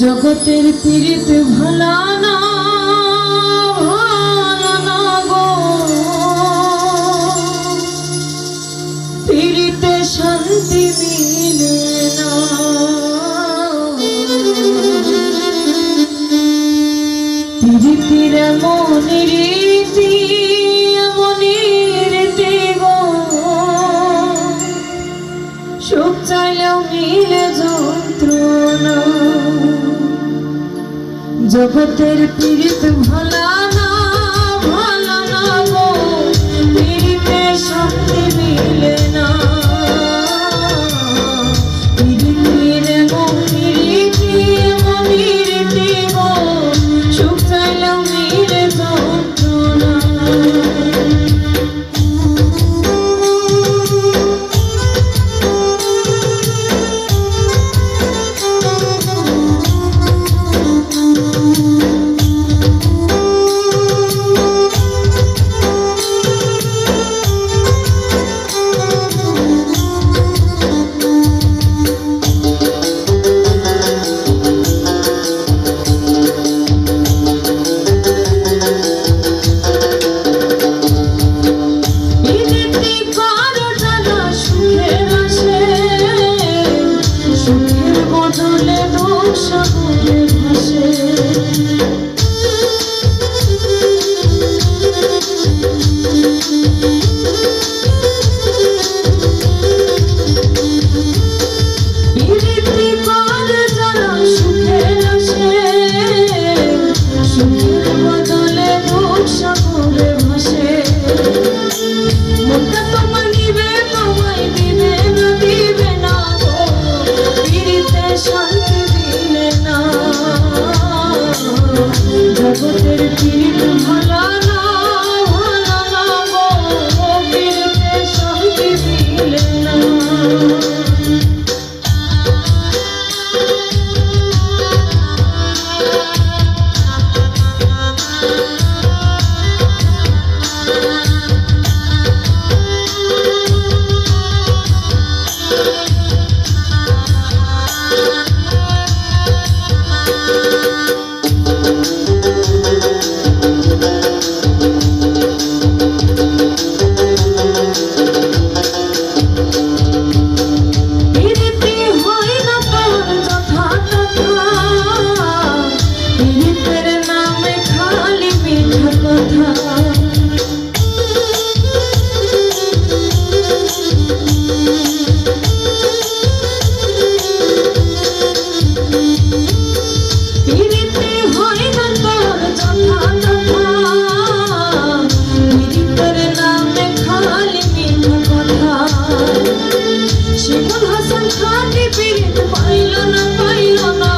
জগতের পীড়িত ভালা না গো, পীড়িতে শান্তি মিলে না। পীড়িতির মনে রীতি গো, সুখ চাইলেও মিলে যন্ত্রণা। জগতের পীড়িত ভালা না গো, পীড়িতে শান্তি মিলে না। পীড়িতির মনিরীতি গো, সুখ চাইলেও মিলে যন্ত্রণা। জগতের পীড়িত ভালা না গো, পীড়িতে শান্তি মিলে না। শিমুল হাসান খাটি পীড়িত পাইল না